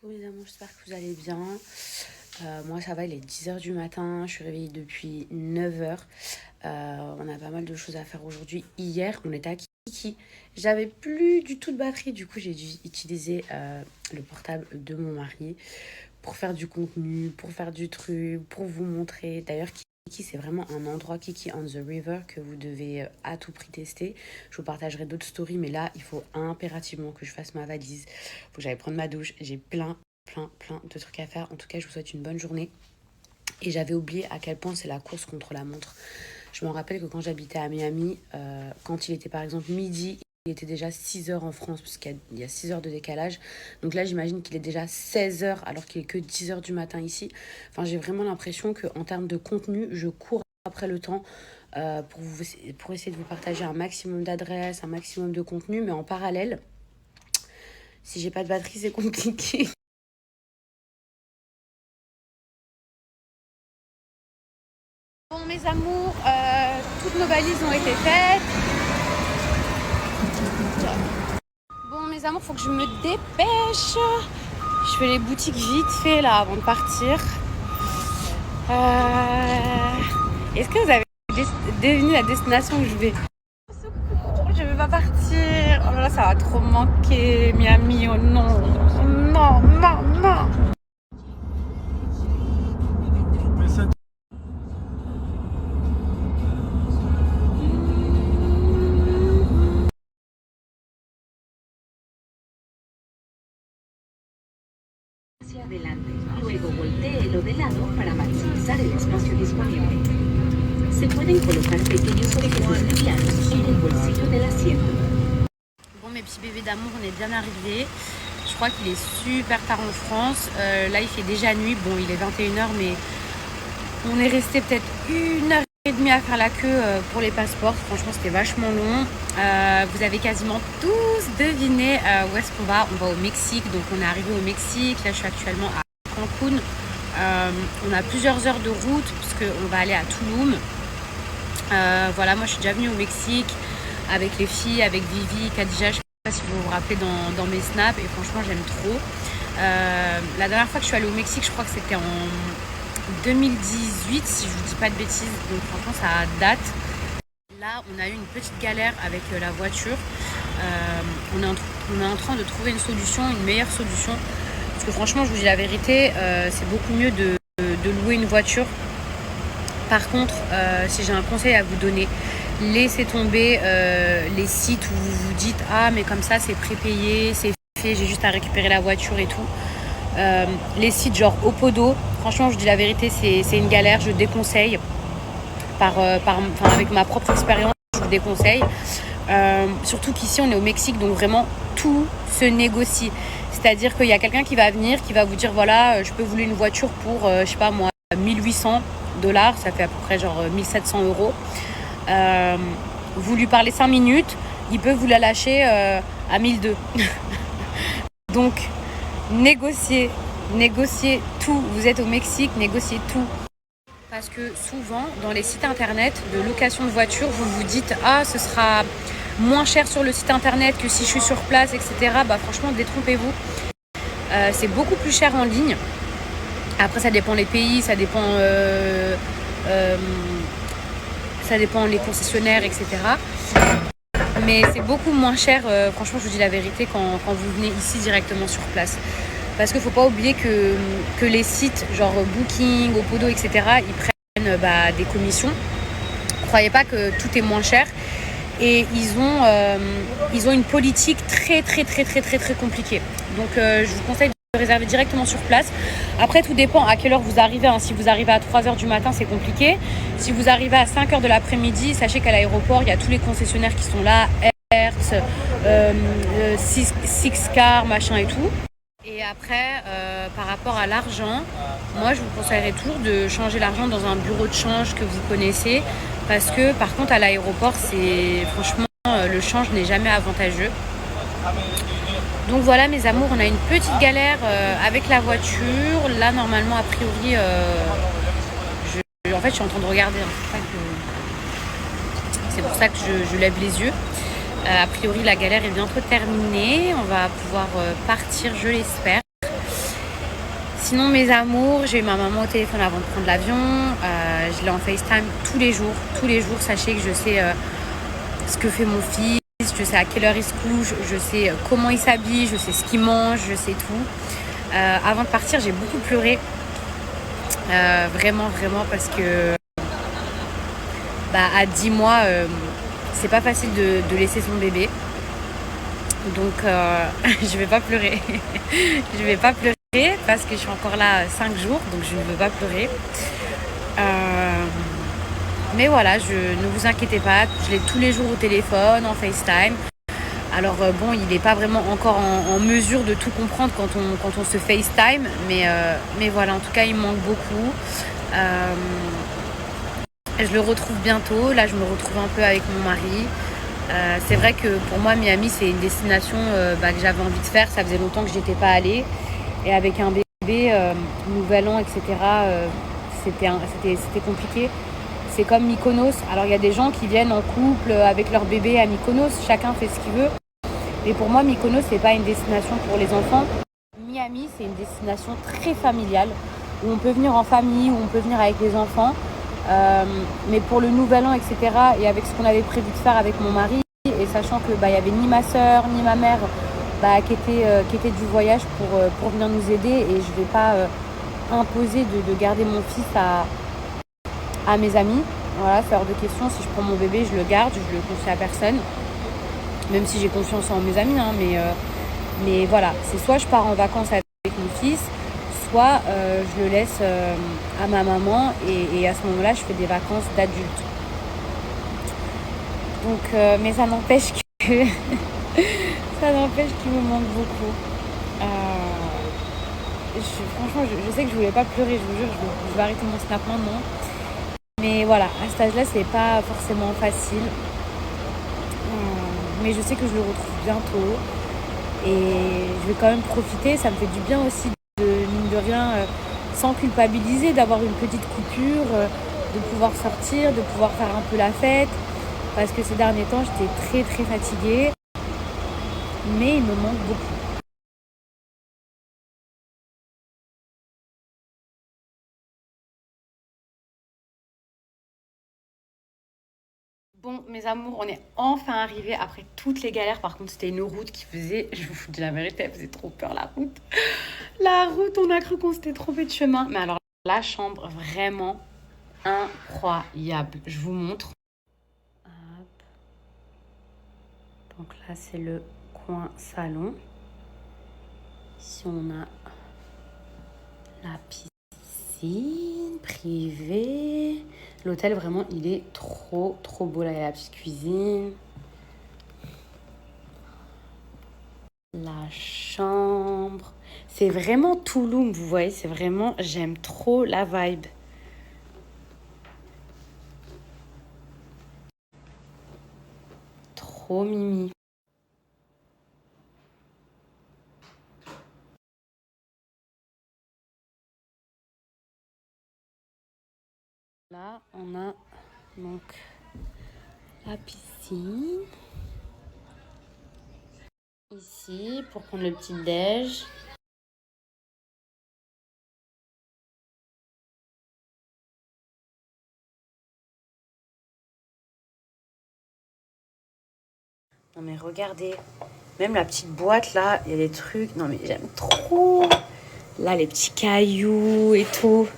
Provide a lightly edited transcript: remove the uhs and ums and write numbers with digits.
Coucou mes amours, j'espère que vous allez bien. Moi ça va, il est 10h du matin, je suis réveillée depuis 9h. On a pas mal de choses à faire aujourd'hui. Hier, on était à Kiki. J'avais plus du tout de batterie, du coup j'ai dû utiliser le portable de mon mari pour faire du contenu, pour faire du truc, pour vous montrer. D'ailleurs, Kiki, c'est vraiment un endroit, Kiki on the River, que vous devez à tout prix tester. Je vous partagerai d'autres stories, mais là, il faut impérativement que je fasse ma valise. Faut que j'aille prendre ma douche. J'ai plein de trucs à faire. En tout cas, je vous souhaite une bonne journée. Et j'avais oublié à quel point c'est la course contre la montre. Je me rappelle que quand j'habitais à Miami, quand il était par exemple midi, il était déjà 6h en France, parce qu'il y a 6 heures de décalage. Donc là, j'imagine qu'il est déjà 16h, alors qu'il est que 10h du matin ici. Enfin, j'ai vraiment l'impression qu'en termes de contenu, je cours après le temps pour essayer de vous partager un maximum d'adresses, un maximum de contenu. Mais en parallèle, si j'ai pas de batterie, c'est compliqué. Bon, mes amours, toutes nos valises ont été faites. Bon, mes amours, faut que je me dépêche. Je fais les boutiques vite fait là avant de partir. Est-ce que vous avez deviné la destination où je vais? Je vais pas partir. Oh là là, ça va trop me manquer. Miami, oh non. Oh non, non, non. Hacia adelante, luego voltéelo de lado para maximizar el espacio disponible. Se pueden colocar pequeños objetos livianos en el bolsillo del asiento. Bon, mes petits bébés d'amour, on est bien arrivés. Je crois qu'il est super tard en France. Là, il fait déjà nuit. Bon, il est 21h, mais on est resté peut-être 1h30 à faire la queue pour les passeports. Franchement, c'était vachement long. Vous avez quasiment tous deviné où est-ce qu'on va. On va au Mexique. Donc, on est arrivé au Mexique. Là, je suis actuellement à Cancun. On a plusieurs heures de route puisqu'on va aller à Tulum. Voilà, moi, je suis déjà venue au Mexique avec les filles, avec Vivi, Khadija. Je sais pas si vous vous rappelez dans mes snaps. Et franchement, j'aime trop. La dernière fois que je suis allée au Mexique, je crois que c'était en 2018, si je vous dis pas de bêtises, donc franchement ça date. Là on a eu une petite galère avec la voiture. On est en train de trouver une solution, une meilleure solution, parce que franchement je vous dis la vérité, c'est beaucoup mieux de louer une voiture. Par contre, si j'ai un conseil à vous donner, laissez tomber les sites où vous vous dites ah mais comme ça c'est prépayé, c'est fait, j'ai juste à récupérer la voiture et tout. Les sites genre Opodo, franchement je dis la vérité, c'est une galère, je déconseille. Avec ma propre expérience, je vous déconseille. Surtout qu'ici on est au Mexique, donc vraiment tout se négocie. C'est-à-dire qu'il y a quelqu'un qui va venir, qui va vous dire voilà, je peux vous louer une voiture pour, je sais pas moi, 1800 $, ça fait à peu près genre 1700 euros. Vous lui parlez 5 minutes, il peut vous la lâcher à 1002. Donc, négociez tout. Vous êtes au Mexique, négociez tout. Parce que souvent, dans les sites internet de location de voiture, vous vous dites ah, ce sera moins cher sur le site internet que si je suis sur place, etc. Bah franchement, détrompez-vous. C'est beaucoup plus cher en ligne. Après, ça dépend les pays, ça dépend les concessionnaires, etc. Mais c'est beaucoup moins cher, franchement je vous dis la vérité, quand vous venez ici directement sur place. Parce qu'il ne faut pas oublier que les sites genre Booking, Opodo, etc. ils prennent des commissions. Croyez pas que tout est moins cher. Et ils ont une politique très compliquée. Donc je vous conseille de réserver directement sur place. Après tout dépend à quelle heure vous arrivez. Si vous arrivez à 3h du matin, c'est compliqué. Si vous arrivez à 5h de l'après-midi, sachez qu'à l'aéroport, il y a tous les concessionnaires qui sont là, Hertz, Six Car, machin et tout. Et après, par rapport à l'argent, moi je vous conseillerais toujours de changer l'argent dans un bureau de change que vous connaissez. Parce que par contre à l'aéroport, franchement, le change n'est jamais avantageux. Donc voilà mes amours, on a une petite galère avec la voiture. Là normalement a priori, je suis en train de regarder. C'est pour ça que je lève les yeux. A priori la galère est bientôt terminée. On va pouvoir partir, je l'espère. sinon, mes amours, j'ai eu ma maman au téléphone avant de prendre l'avion. Je l'ai en FaceTime tous les jours. Tous les jours, sachez que je sais ce que fait mon fils, je sais à quelle heure il se couche, je sais comment il s'habille, je sais ce qu'il mange, je sais tout. Avant de partir, j'ai beaucoup pleuré. Vraiment, parce que à 10 mois, c'est pas facile de laisser son bébé. Donc, je vais pas pleurer. Je vais pas pleurer parce que je suis encore là 5 jours, donc je ne veux pas pleurer. Mais voilà, ne vous inquiétez pas, je l'ai tous les jours au téléphone, en FaceTime. Alors bon, il n'est pas vraiment encore en mesure de tout comprendre quand on se FaceTime, mais voilà, en tout cas, il me manque beaucoup. Je le retrouve bientôt, là je me retrouve un peu avec mon mari. C'est vrai que pour moi, Miami, c'est une destination que j'avais envie de faire, ça faisait longtemps que je n'y étais pas allée. Et avec un bébé, nouvel an, etc., c'était compliqué. C'est comme Mykonos. Alors, il y a des gens qui viennent en couple avec leur bébé à Mykonos. Chacun fait ce qu'il veut. Mais pour moi, Mykonos, c'est pas une destination pour les enfants. Miami, c'est une destination très familiale où on peut venir en famille, où on peut venir avec les enfants. Mais pour le nouvel an, etc., et avec ce qu'on avait prévu de faire avec mon mari, et sachant que y avait ni ma soeur ni ma mère qui étaient du voyage pour venir nous aider, et je vais pas imposer de garder mon fils à mes amis. Voilà, c'est hors de question. Si je prends mon bébé, je le garde, je le confie à personne, même si j'ai confiance en mes amis, hein, mais voilà, c'est soit je pars en vacances avec mon fils, soit je le laisse à ma maman, et à ce moment-là, je fais des vacances d'adulte. Donc, mais ça n'empêche que ça n'empêche qu'il me manque beaucoup. Franchement, je sais que je voulais pas pleurer, je vous jure, je vais arrêter mon snap maintenant. Mais voilà, à cet âge-là, c'est pas forcément facile. Mais je sais que je le retrouve bientôt. Et je vais quand même profiter. Ça me fait du bien aussi, mine de rien, sans culpabiliser, d'avoir une petite coupure, de pouvoir sortir, de pouvoir faire un peu la fête. Parce que ces derniers temps, j'étais très fatiguée. Mais il me manque beaucoup. Bon, mes amours, on est enfin arrivés après toutes les galères. Par contre, c'était une route qui faisait, je vous dis la vérité, elle faisait trop peur, la route. La route, on a cru qu'on s'était trompé de chemin. Mais alors, la chambre, vraiment incroyable. Je vous montre. Hop. Donc là, c'est le coin salon. Ici, on a la piscine privée. L'hôtel, vraiment, il est trop beau. Là, il y a la petite cuisine. La chambre. C'est vraiment Tulum, vous voyez. C'est vraiment... J'aime trop la vibe. Trop mimi. Là, on a donc la piscine. Ici, pour prendre le petit déj. Non mais regardez, même la petite boîte là, il y a des trucs. Non mais j'aime trop. Là, les petits cailloux et tout.